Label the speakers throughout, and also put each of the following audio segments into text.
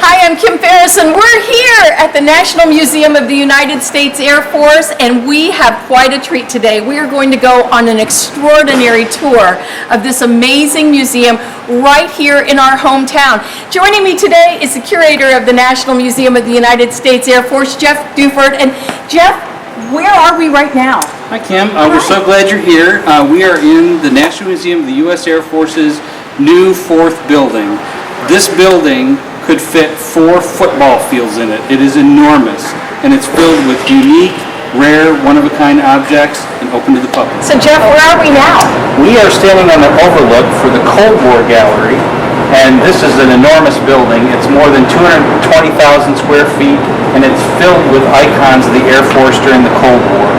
Speaker 1: Hi, I'm Kim Faris, and we're here at the National Museum of the United States Air Force, and we have quite a treat today. We are going to go on an extraordinary tour of this amazing museum right here in our hometown. Joining me today is the curator of the National Museum of the United States Air Force, Jeff Duford. And Jeff, where are we right now?
Speaker 2: Hi, Kim. We're so glad you're here. We are in the National Museum of the U.S. Air Force's new fourth building. This building could fit 4 football fields in it. It is enormous, and it's filled with unique, rare, one-of-a-kind objects and open to the public.
Speaker 1: So Jeff, where are we now?
Speaker 2: We are standing on the overlook for the Cold War Gallery, and this is an enormous building. It's more than 220,000 square feet, and it's filled with icons of the Air Force during the Cold War.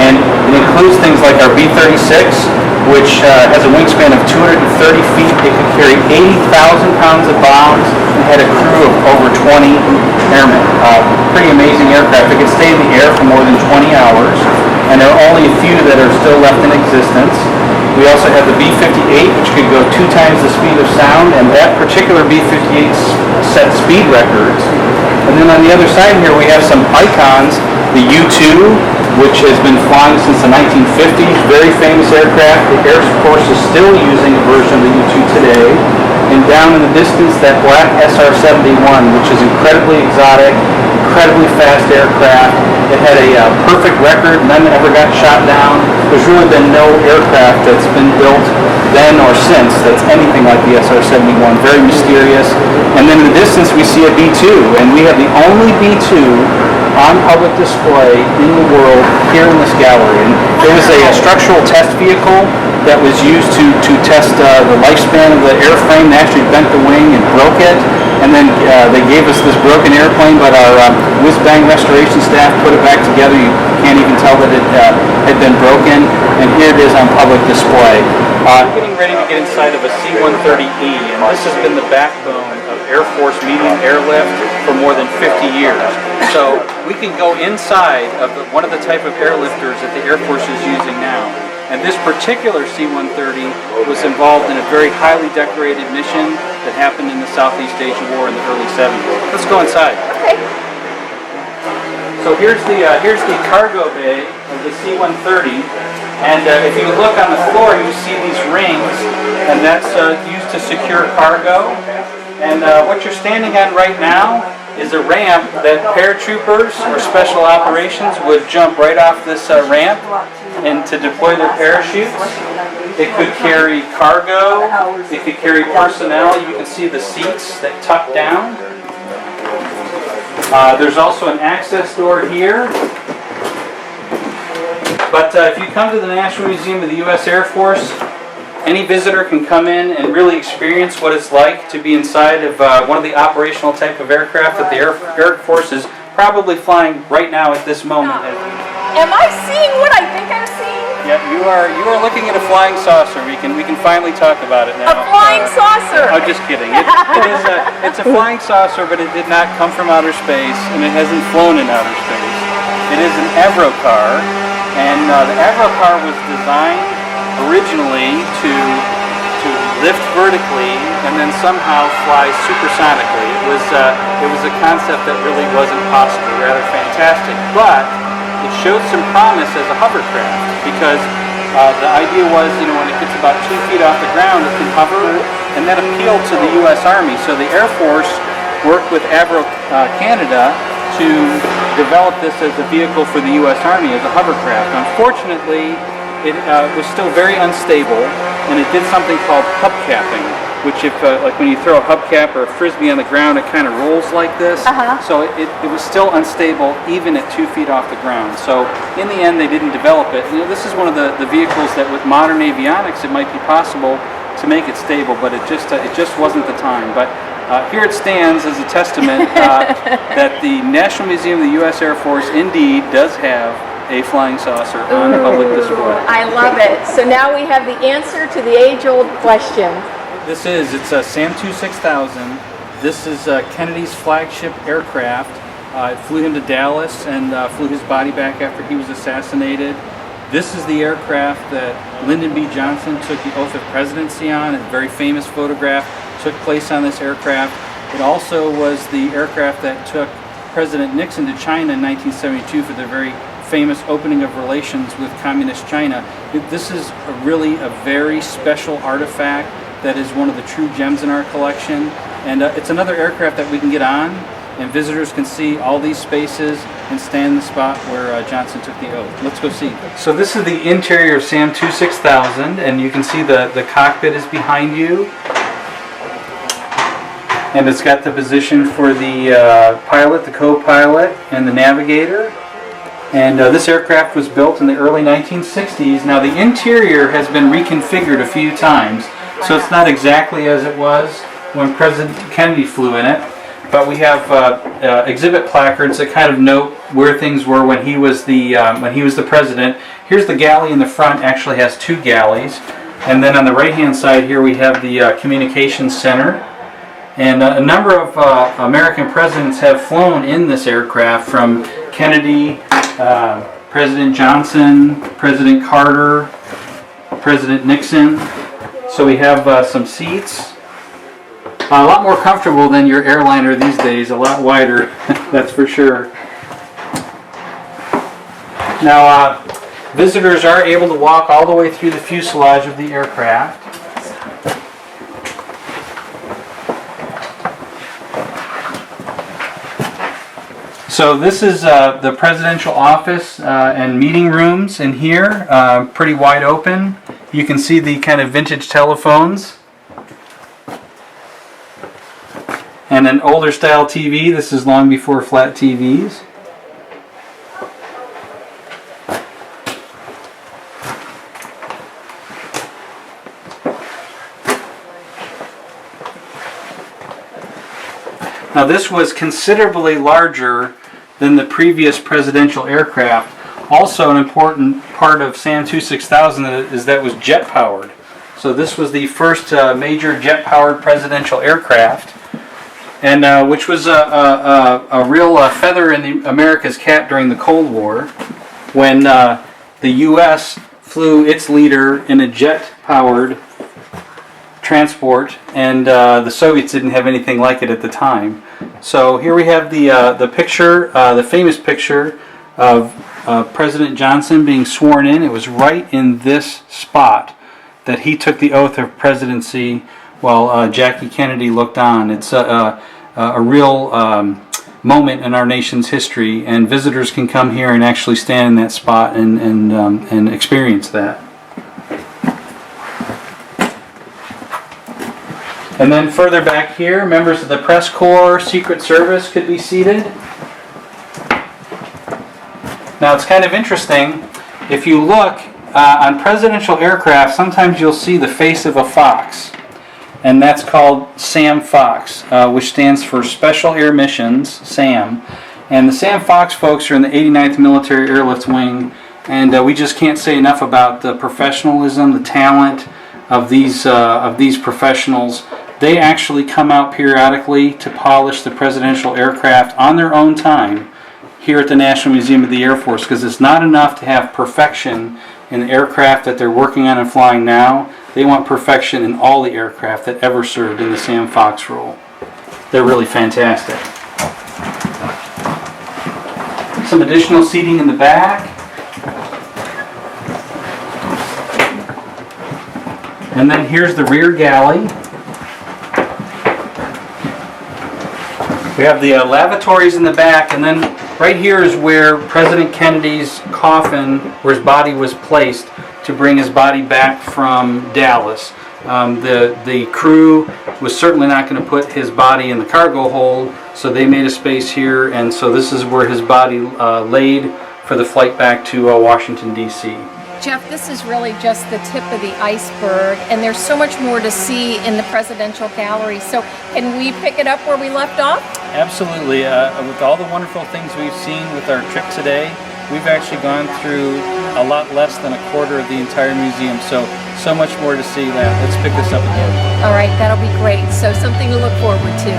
Speaker 2: And it includes things like our B-36, which has a wingspan of 230 feet. It could carry 80,000 pounds of bombs and had a crew of over 20 airmen. Pretty amazing aircraft. It could stay in the air for more than 20 hours, and there are only a few that are still left in existence. We also have the B-58, which could go 2 times the speed of sound, and that particular B-58 set speed records. And then on the other side here we have some icons. The U-2, which has been flying since the 1950s, very famous aircraft. The Air Force is still using a version of the U-2 today. And down in the distance, that black SR-71, which is incredibly exotic, incredibly fast aircraft. It had a perfect record, none ever got shot down. There's really been no aircraft that's been built then or since that's anything like the SR-71, very mysterious. And then in the distance we see a B-2, and we have the only B-2 on public display in the world here in this gallery. And it was a structural test vehicle that was used to test the lifespan of the airframe. They actually bent the wing and broke it, and then they gave us this broken airplane, but our whiz-bang restoration staff put it back together. You can't even tell that it had been broken, and here it is on public display. Getting ready to get inside of a C-130E, and this has been the backbone of Air Force medium airlift for more than 50 years. So we can go inside of one of the type of airlifters that the Air Force is using now. And this particular C-130 was involved in a very highly decorated mission that happened in the Southeast Asia War in the early 70s. Let's go inside.
Speaker 1: Okay.
Speaker 2: So here's the cargo bay of the C-130, and if you look on the floor, you see these rings, and that's used to secure cargo. And what you're standing on right now is a ramp that paratroopers or special operations would jump right off this ramp and to deploy their parachutes. It could carry cargo, it could carry personnel. You can see the seats that tuck down. There's also an access door here. But if you come to the National Museum of the U.S. Air Force, any visitor can come in and really experience what it's like to be inside of one of the operational type of aircraft that the Air Force is probably flying right now at this moment.
Speaker 1: Am I seeing what I think I'm seeing?
Speaker 2: Yeah, you are looking at a flying saucer. We can finally talk about it now.
Speaker 1: A flying saucer!
Speaker 2: I'm just kidding. It's a flying saucer, but it did not come from outer space, and it hasn't flown in outer space. It is an Avrocar, and the Avrocar was designed originally to lift vertically and then somehow fly supersonically. It was a concept that really wasn't possible, rather fantastic, but it showed some promise as a hovercraft because the idea was, when it gets about 2 feet off the ground, it can hover, and that appealed to the U.S. Army. So the Air Force worked with Avro Canada to develop this as a vehicle for the U.S. Army as a hovercraft. Unfortunately, it was still very unstable, and it did something called hubcapping, which like when you throw a hubcap or a frisbee on the ground, it kind of rolls like this. So it was still unstable even at 2 feet off the ground. So in the end, they didn't develop it. This is one of the vehicles that with modern avionics, it might be possible to make it stable, but it just wasn't the time. But here it stands as a testament that the National Museum of the U.S. Air Force indeed does have a flying saucer on public display.
Speaker 1: I love it. So now we have the answer to the age-old question.
Speaker 2: It's a SAM-2 6000. This is Kennedy's flagship aircraft. It flew him to Dallas and flew his body back after he was assassinated. This is the aircraft that Lyndon B. Johnson took the oath of presidency on. A very famous photograph took place on this aircraft.
Speaker 3: It also was the aircraft that took President Nixon to China in 1972 for the very famous opening of relations with Communist China. This is really a very special artifact that is one of the true gems in our collection. And it's another aircraft that we can get on, and visitors can see all these spaces and stand in the spot where Johnson took the oath. Let's go see. So this is the interior of SAM 26000, and you can see the cockpit is behind you. And it's got the position for the pilot, the co-pilot, and the navigator. And this aircraft was built in the early 1960s. Now the interior has been reconfigured a few times, so it's not exactly as it was when President Kennedy flew in it. But we have exhibit placards that kind of note where things were when he was the president. Here's the galley in the front. Actually has two galleys, and then on the right-hand side here we have the communications center. And a number of American presidents have flown in this aircraft, from Kennedy, President Johnson, President Carter, President Nixon. So we have some seats. A lot more comfortable than your airliner these days, a lot wider, that's for sure. Now, visitors are able to walk all the way through the fuselage of the aircraft. So this is the presidential office and meeting rooms in here, pretty wide open. You can see the kind of vintage telephones. And an older style TV. This is long before flat TVs. Now this was considerably larger than the previous presidential aircraft. Also an important part of SAM 26000 is that it was jet powered. So this was the first major jet powered presidential aircraft, and which was a real feather in America's cap during the Cold War, when the U.S. flew its leader in a jet-powered transport, and the Soviets didn't have anything like it at the time. So here we have the picture, the famous picture of President Johnson being sworn in. It was right in this spot that he took the oath of presidency while Jackie Kennedy looked on. It's a real moment in our nation's history, and visitors can come here and actually stand in that spot and experience that. And then further back here, members of the press corps, Secret Service could be seated. Now it's kind of interesting, if you look on presidential aircraft, sometimes you'll see the face of a fox. And that's called SAM Fox, which stands for Special Air Missions, SAM. And the SAM Fox folks are in the 89th Military Airlift Wing, and we just can't say enough about the professionalism, the talent of these professionals. They actually come out periodically to polish the presidential aircraft on their own time here at the National Museum of the Air Force, because it's not enough to have perfection in the aircraft that they're working on and flying now. They want perfection in all the aircraft that ever served in the SAM Fox role. They're really fantastic. Some additional seating in the back. And then here's the rear galley. We have the lavatories in the back, and then right here is where President Kennedy's coffin, where his body was placed to bring his body back from Dallas. The crew was certainly not going to put his body in the cargo hold, so they made a space here, and so this is where his body laid for the flight back to Washington, D.C.
Speaker 1: Jeff, this is really just the tip of the iceberg, and there's so much more to see in the Presidential Gallery. So can we pick it up where we left off?
Speaker 3: Absolutely. With all the wonderful things we've seen with our trip today, we've actually gone through a lot less than a quarter of the entire museum. So much more to see. Let's pick this up again.
Speaker 1: All right, that'll be great. So something to look forward to.